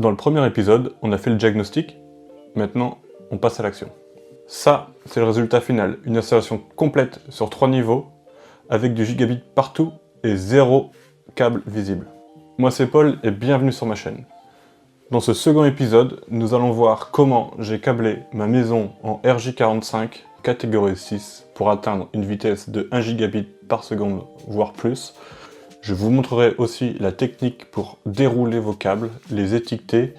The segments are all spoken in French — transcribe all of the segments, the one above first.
Dans le premier épisode, on a fait le diagnostic, maintenant on passe à l'action. Ça, c'est le résultat final, une installation complète sur 3 niveaux, avec du gigabit partout et 0 câble visible. Moi c'est Paul et bienvenue sur ma chaîne. Dans ce second épisode, nous allons voir comment j'ai câblé ma maison en RJ45 catégorie 6 pour atteindre une vitesse de 1 gigabit par seconde, voire plus. Je vous montrerai aussi la technique pour dérouler vos câbles, les étiqueter,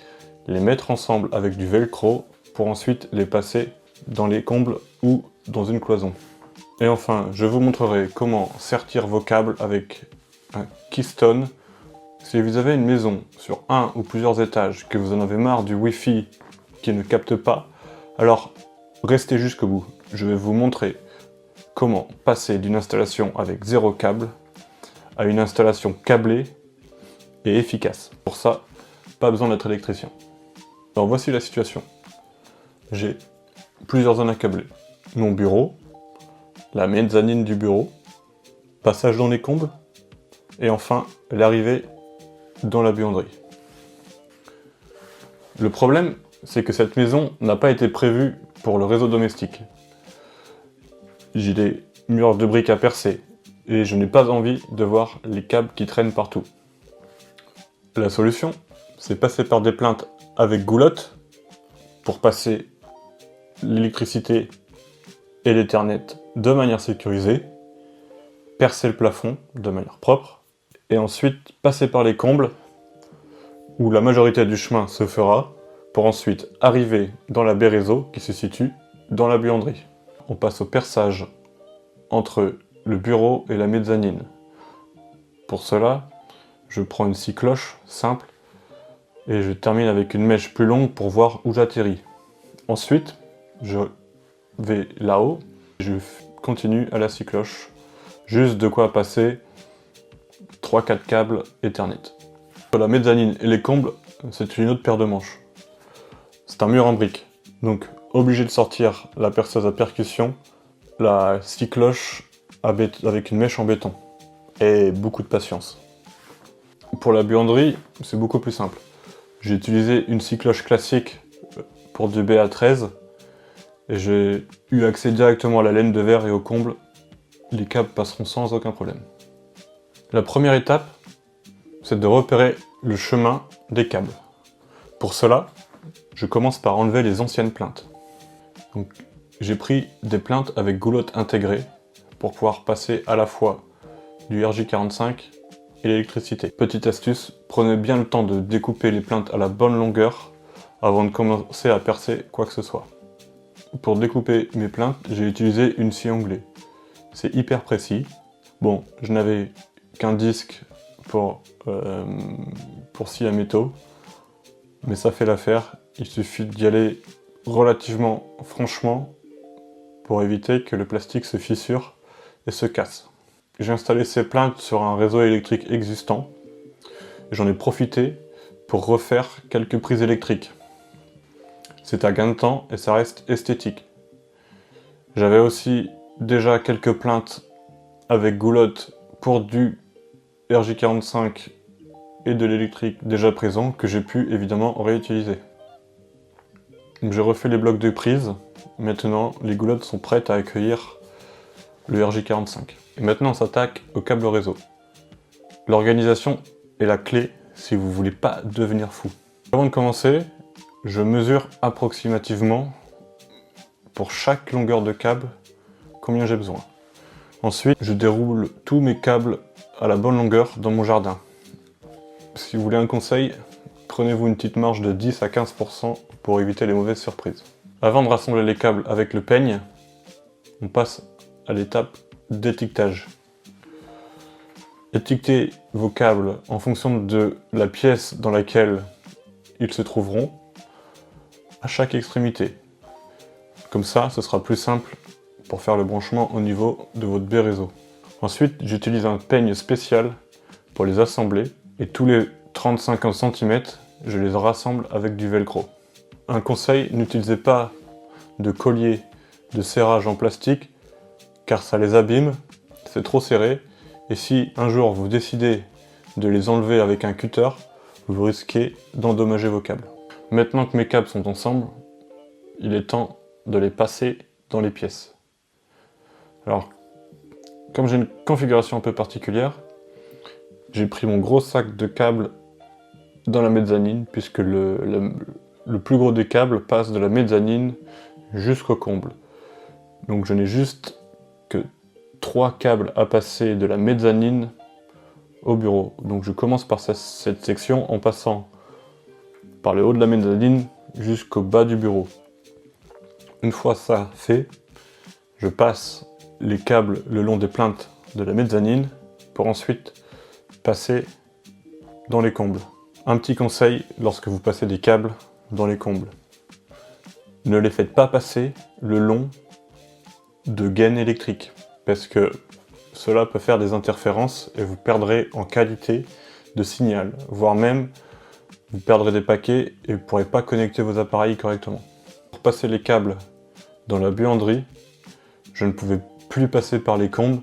les mettre ensemble avec du velcro pour ensuite les passer dans les combles ou dans une cloison. Et enfin, je vous montrerai comment sertir vos câbles avec un Keystone. Si vous avez une maison sur un ou plusieurs étages, que vous en avez marre du Wi-Fi qui ne capte pas, alors restez jusqu'au bout. Je vais vous montrer comment passer d'une installation avec 0 câble à une installation câblée et efficace. Pour ça, pas besoin d'être électricien. Alors voici la situation. J'ai plusieurs zones à câbler. Mon bureau, la mezzanine du bureau, passage dans les combles, et enfin l'arrivée dans la buanderie. Le problème, c'est que cette maison n'a pas été prévue pour le réseau domestique. J'ai des murs de briques à percer, et je n'ai pas envie de voir les câbles qui traînent partout. La solution, c'est passer par des plinthes avec goulotte pour passer l'électricité et l'Ethernet de manière sécurisée, percer le plafond de manière propre, et ensuite passer par les combles où la majorité du chemin se fera pour ensuite arriver dans la baie réseau qui se situe dans la buanderie. On passe au perçage entre le bureau et la mezzanine. Pour cela, je prends une scie cloche simple et je termine avec une mèche plus longue pour voir où j'atterris. Ensuite, je vais là-haut et je continue à la scie cloche. Juste de quoi passer 3-4 câbles Ethernet. Pour la mezzanine et les combles, c'est une autre paire de manches. C'est un mur en briques, donc obligé de sortir la perceuse à percussion, la scie cloche avec une mèche en béton, et beaucoup de patience. Pour la buanderie, c'est beaucoup plus simple. J'ai utilisé une scie cloche classique pour du BA13, et j'ai eu accès directement à la laine de verre et au comble. Les câbles passeront sans aucun problème. La première étape, c'est de repérer le chemin des câbles. Pour cela, je commence par enlever les anciennes plinthes. Donc, j'ai pris des plinthes avec goulotte intégrée pour pouvoir passer à la fois du RJ45 et l'électricité. Petite astuce, prenez bien le temps de découper les plinthes à la bonne longueur avant de commencer à percer quoi que ce soit. Pour découper mes plinthes, j'ai utilisé une scie onglée. C'est hyper précis. Bon, je n'avais qu'un disque pour scie à métaux, mais ça fait l'affaire. Il suffit d'y aller relativement franchement pour éviter que le plastique se fissure et se casse. J'ai installé ces plinthes sur un réseau électrique existant et j'en ai profité pour refaire quelques prises électriques. C'est un gain de temps et ça reste esthétique. J'avais aussi déjà quelques plinthes avec goulotte pour du RJ45 et de l'électrique déjà présent que j'ai pu évidemment réutiliser. Donc j'ai refait les blocs de prise. Maintenant, les goulottes sont prêtes à accueillir le RJ45. Et maintenant, on s'attaque au câble réseau. L'organisation est la clé si vous ne voulez pas devenir fou. Avant de commencer, je mesure approximativement pour chaque longueur de câble combien j'ai besoin. Ensuite, je déroule tous mes câbles à la bonne longueur dans mon jardin. Si vous voulez un conseil, prenez-vous une petite marge de 10 à 15% pour éviter les mauvaises surprises. Avant de rassembler les câbles avec le peigne, on passe à l'étape d'étiquetage. Étiquetez vos câbles en fonction de la pièce dans laquelle ils se trouveront à chaque extrémité. Comme ça, ce sera plus simple pour faire le branchement au niveau de votre baie réseau. Ensuite, j'utilise un peigne spécial pour les assembler et tous les 30-50 cm, je les rassemble avec du velcro. Un conseil, n'utilisez pas de collier de serrage en plastique car ça les abîme, c'est trop serré et si un jour vous décidez de les enlever avec un cutter, vous risquez d'endommager vos câbles. Maintenant que mes câbles sont ensemble, il est temps de les passer dans les pièces. Alors, comme j'ai une configuration un peu particulière, j'ai pris mon gros sac de câbles dans la mezzanine, puisque le plus gros des câbles passe de la mezzanine jusqu'au comble. Donc je n'ai juste que 3 câbles à passer de la mezzanine au bureau. Donc je commence par cette section en passant par le haut de la mezzanine jusqu'au bas du bureau. Une fois ça fait, je passe les câbles le long des plinthes de la mezzanine pour ensuite passer dans les combles. Un petit conseil lorsque vous passez des câbles dans les combles. Ne les faites pas passer le long de gaines électriques, parce que cela peut faire des interférences et vous perdrez en qualité de signal, voire même vous perdrez des paquets et vous ne pourrez pas connecter vos appareils correctement. Pour passer les câbles dans la buanderie, je ne pouvais plus passer par les combles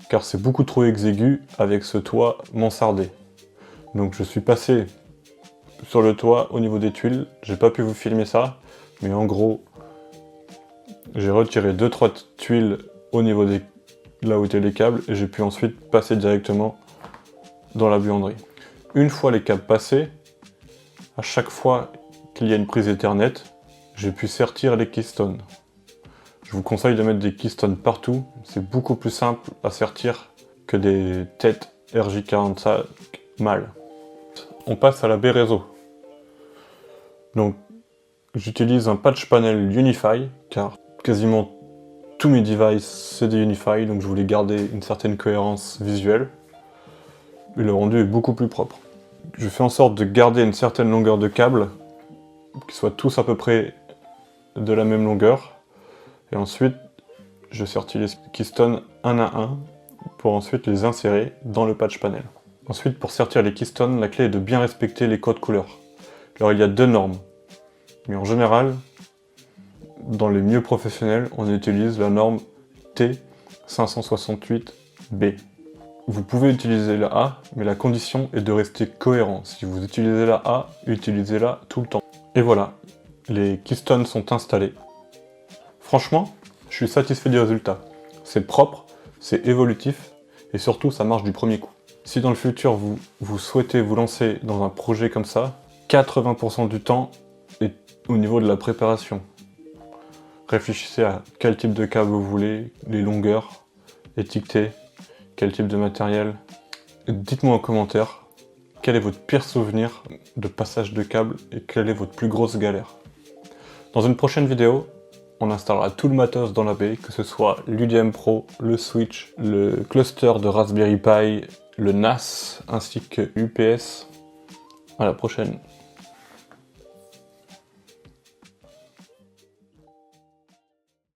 car c'est beaucoup trop exigu avec ce toit mansardé. Donc je suis passé sur le toit au niveau des tuiles, j'ai pas pu vous filmer ça, mais en gros j'ai retiré 2-3 tuiles au niveau des là où étaient les câbles et j'ai pu ensuite passer directement dans la buanderie. Une fois les câbles passés, à chaque fois qu'il y a une prise Ethernet, j'ai pu sertir les keystones. Je vous conseille de mettre des keystones partout, c'est beaucoup plus simple à sertir que des têtes RJ45 mâles. On passe à la baie réseau. Donc j'utilise un patch panel Unify, car quasiment tous mes devices c'est des Unify, donc je voulais garder une certaine cohérence visuelle. Et le rendu est beaucoup plus propre. Je fais en sorte de garder une certaine longueur de câble, qu'ils soient tous à peu près de la même longueur. Et ensuite, je sertis les keystones un à un pour ensuite les insérer dans le patch panel. Ensuite, pour sertir les keystones, la clé est de bien respecter les codes couleurs. Alors il y a 2 normes, mais en général, dans les mieux professionnels, on utilise la norme T568B. Vous pouvez utiliser la A, mais la condition est de rester cohérent. Si vous utilisez la A, utilisez-la tout le temps. Et voilà, les keystones sont installés. Franchement, je suis satisfait du résultat. C'est propre, c'est évolutif, et surtout ça marche du premier coup. Si dans le futur vous souhaitez vous lancer dans un projet comme ça, 80% du temps est au niveau de la préparation. Réfléchissez à quel type de câble vous voulez, les longueurs, étiquetez, quel type de matériel. Dites-moi en commentaire quel est votre pire souvenir de passage de câble et quelle est votre plus grosse galère. Dans une prochaine vidéo, on installera tout le matos dans la baie, que ce soit l'UDM Pro, le switch, le cluster de Raspberry Pi, le NAS ainsi que l'UPS. À la prochaine.